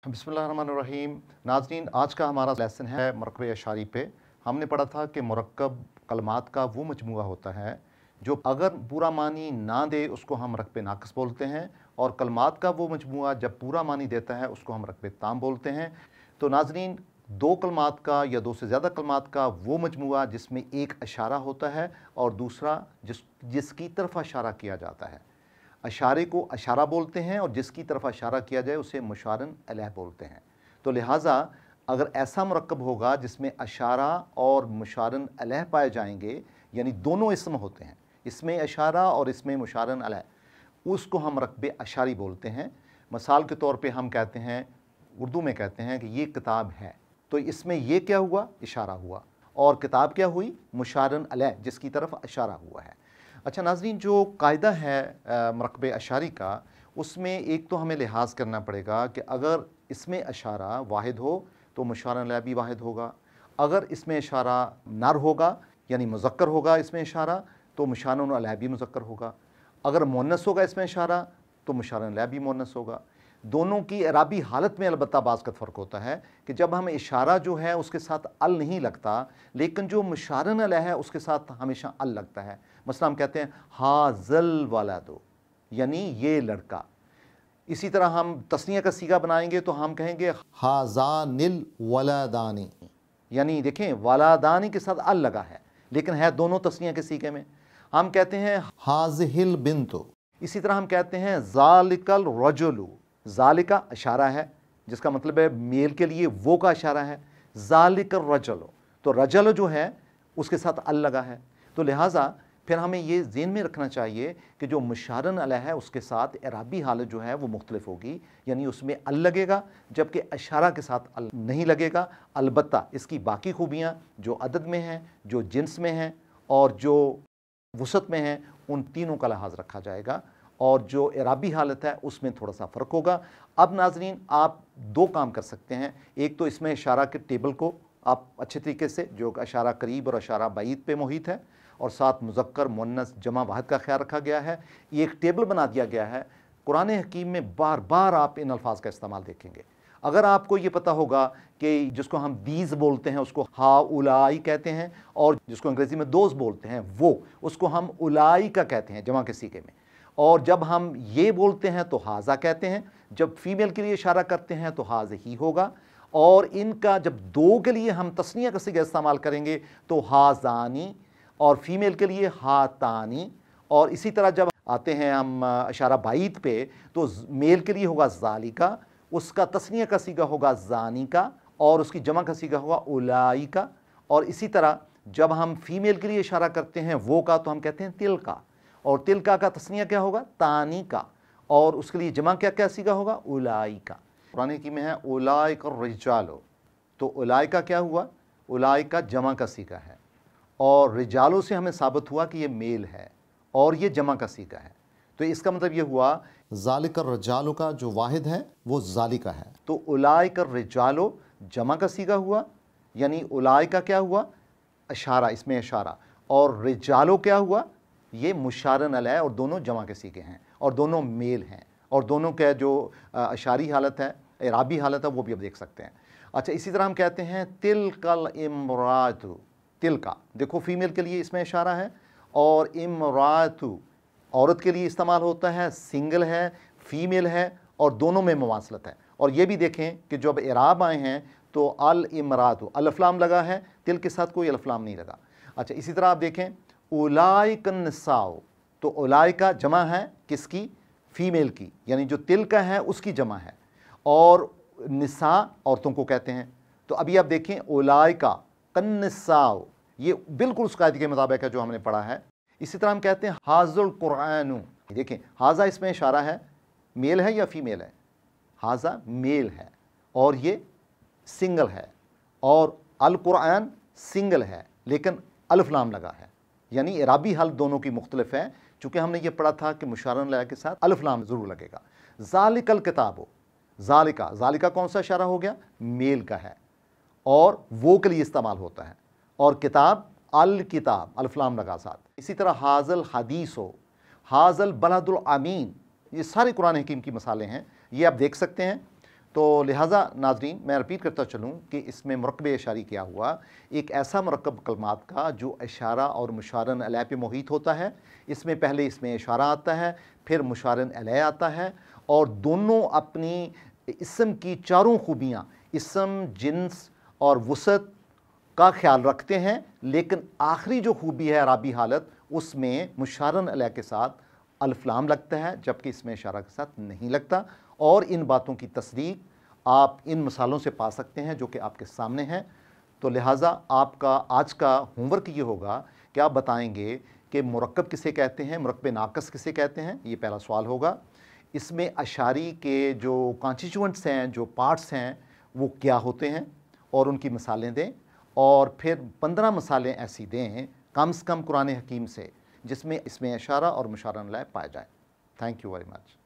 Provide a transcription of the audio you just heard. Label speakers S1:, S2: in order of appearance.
S1: बिस्मिल्लाहिर्रहमानिर्रहीम। नाज़रीन, आज का हमारा लेसन है मरकब अशारी पे। हमने पढ़ा था कि मुरक्कब कलमात का वो मजमूआ होता है जो अगर पूरा मानी ना दे उसको हम रकब नाक़िस बोलते हैं, और कलमात का वो मजमूआ जब पूरा मानी देता है उसको हम रकब ताम बोलते हैं। तो नाज़रीन, दो कलमात का या दो से ज़्यादा कलमात का वो मजमूआ जिसमें एक इशारा होता है और दूसरा जिसकी तरफ इशारा किया जाता है। अशारे को अशारा बोलते हैं और जिसकी तरफ इशारा किया जाए उसे मुशारन अलैह बोलते हैं। तो लिहाजा अगर ऐसा मुरक्कब होगा जिसमें अशारा और मुशारन अलैह पाए जाएंगे, यानी दोनों इसम होते हैं, इसमें अशारा और इसमें मुशारन अलैह, उसको हम रकब अशारी बोलते हैं। मिसाल के तौर पे हम कहते हैं, उर्दू में कहते हैं कि ये किताब है, तो इसमें ये क्या हुआ? इशारा हुआ। और किताब क्या हुई? मुशारन अलैह, जिसकी तरफ इशारा हुआ है। अच्छा नाज़रीन, जो कायदा है मरकब अशारी का, उसमें एक तो हमें लिहाज करना पड़ेगा कि अगर इसमें इशारा वाहिद हो तो मुशारन अलैह भी वाहिद होगा। अगर इसमें इशारा नर होगा यानी मुज़क्कर होगा इसमें इशारा, तो मुशारन अलैह भी मुज़क्कर होगा। अगर मुअन्नस होगा इसमें इशारा तो मुशारन अलैह भी मुअन्नस होगा। दोनों की इराबी हालत में अलबत्ता बाज़ का फ़र्क होता है कि जब हम इशारा जो है उसके साथ अल नहीं लगता, लेकिन जो मुशारन अलैह है उसके साथ हमेशा अल लगता है। मसला हम कहते हैं हाज़ल वालदो, यानी ये लड़का। इसी तरह हम तस्निया का सीगा बनाएंगे तो हम कहेंगे हाज़ानिल वलदानी, यानी देखें वलदानी के साथ अल लगा है लेकिन है दोनों तस्निया के सीगे में। हम कहते हैं हाज़िहिल बिन्तो। इसी तरह हम कहते हैं ज़ालिकल रजुलु, ज़ालिका इशारा है जिसका मतलब है मेल के लिए वो का इशारा है। ज़ालिकल रजुलु, तो रजल जो है उसके साथ अल लगा है। तो लिहाजा फिर हमें ये ज़हन में रखना चाहिए कि जो मुशारन अलैह है उसके साथ इराबी हालत जो है वो मुख्तलिफ होगी, यानी उसमें अल लगेगा जबकि इशारा के साथ अल नहीं लगेगा। अलबत्ता इसकी बाकी खूबियाँ जो अदद में हैं, जो जिन्स में हैं और जो वसत में हैं, उन तीनों का लिहाज रखा जाएगा और जो इराबी हालत है उसमें थोड़ा सा फ़र्क होगा। अब नाज़रीन, आप दो काम कर सकते हैं। एक तो इसमें इशारा के टेबल को आप अच्छे तरीके से, जो इशारा करीब और इशारा बाईद पे मुहित है और साथ मुज़क्कर मुअन्नस जमा वाहिद का ख्याल रखा गया है, ये एक टेबल बना दिया गया है। कुरान हकीम में बार बार आप इन अल्फाज का इस्तेमाल देखेंगे। अगर आपको ये पता होगा कि जिसको हम दीज बोलते हैं उसको हा उलाई कहते हैं, और जिसको अंग्रेज़ी में दोस्त बोलते हैं वो उसको हम उलाई का कहते हैं जमा के सीगे में, और जब हम ये बोलते हैं तो हाजा कहते हैं, जब फीमेल के लिए इशारा करते हैं तो हाज ही होगा, और इनका जब दो के लिए हम तस्निया का सीगा इस्तेमाल करेंगे तो हाजानी, और फीमेल के लिए हातानी। और इसी तरह जब आते हैं हम इशारा बाईद पे तो मेल के लिए होगा ज़ालिका, उसका तस्निया का सीगा होगा ज़ानी का, और उसकी जमा का सीगा होगा उलाई का। और इसी तरह जब हम फीमेल के लिए इशारा करते हैं वो का तो हम कहते हैं तिलका, और तिलका का तस्निया क्या होगा? तानी का, और उसके लिए जमा क्या क्या सीगा होगा? उलाई का। कुरान हकीम में है उलाइका रिजालो, तो उलाई का क्या हुआ? उलाई का जमा का सीगा है, और रिजालों से हमें साबित हुआ कि ये मेल है और ये जमा का सीगा है। तो इसका मतलब ये हुआ ज़ालिकर रजालो का जो वाहिद है वो ज़ालिका है, तो उलाइकर रिजालो जमा का सीगा हुआ, यानी उलाई का क्या हुआ? इशारा, इसमें इशारा, और रिजालो क्या हुआ? ये मुशारन अलैह, और दोनों जमा के सीगे हैं और दोनों मेल हैं, और दोनों का जो अशारी हालत है, इराबी हालत है, वो भी अब देख सकते हैं। अच्छा, इसी तरह हम कहते हैं तिलकल इमरातु, तिलका देखो फीमेल के लिए इसमें इशारा है, और इमरातु औरत के लिए इस्तेमाल होता है, सिंगल है, फीमेल है, और दोनों में मुवासलत है। और ये भी देखें कि जब इराब आए हैं तो अल इमरातु अलफ़लाम लगा है, तिल के साथ कोई अलफ़लाम नहीं लगा। अच्छा, इसी तरह आप देखें उलाइकन निसाओ, तो उलाई का जमा है किसकी? फीमेल की, यानी जो तिल का है उसकी जमा है, और निसा औरतों को कहते हैं। तो अभी आप देखें उलाई का कन्निसाओ, ये बिल्कुल उस कायदे के मुताबिक है जो हमने पढ़ा है। इसी तरह हम कहते हैं हाजुल कुरानु, देखें हाजा इसमें इशारा है, मेल है या फीमेल है? हाजा मेल है और ये सिंगल है, और अल कुरान सिंगल है लेकिन अल्फ़लाम लगा है, यानी इराबी हाल दोनों की मुख्तलिफ है। चूँकि हमने ये पढ़ा था कि मुशारन अलैह के साथ अल्फ़लाम ज़रूर लगेगा। ज़ालिकल किताबो, ज़ालिका, ज़ालिका कौन सा इशारा हो गया? मेल का है और वो के लिए इस्तेमाल होता है, और किताब अल किताब अल्फ़लाम लगा साथ। इसी तरह हाज़ल हदीसो, हाज़ल बलदुल अमीन, ये सारे कुरान हकीम की मिसालें हैं, ये आप देख सकते हैं। तो लिहाजा नाज़रीन मैं रिपीट करता चलूँ कि इसमें मुरक्कब इशारी क्या हुआ, एक ऐसा मुरक्कब कलमात का जो इशारा और मुशारन अलैह पे मुहीत होता है। इसमें पहले इसमें इशारा आता है, फिर मुशारन अलैह आता है, और दोनों अपनी इसम की चारों खूबियाँ, इसम, जिन्स और वसत का ख्याल रखते हैं, लेकिन आखिरी जो खूबी है राबी हालत, उसमें मुशारन अलैह के साथ अल्फलाम लगता है, जबकि इसमें इशारा के साथ नहीं लगता। और इन बातों की तस्दीक आप इन मिसालों से पा सकते हैं जो कि आपके सामने हैं। तो लिहाजा आपका आज का होमवर्क ये होगा कि आप बताएंगे कि मुरक्कब किसे कहते हैं, मुरक्कब नाक़िस किसे कहते हैं, ये पहला सवाल होगा। इसमें अशारी के जो कॉन्स्टिट्यूएंट्स हैं, जो पार्ट्स हैं, वो क्या होते हैं और उनकी मिसालें दें, और फिर 15 मिसालें ऐसी दें कम से कम कुरान हकीम से जिसमें इसमें इशारा और मुशारन अलैह पाए जाएँ। Thank you very much.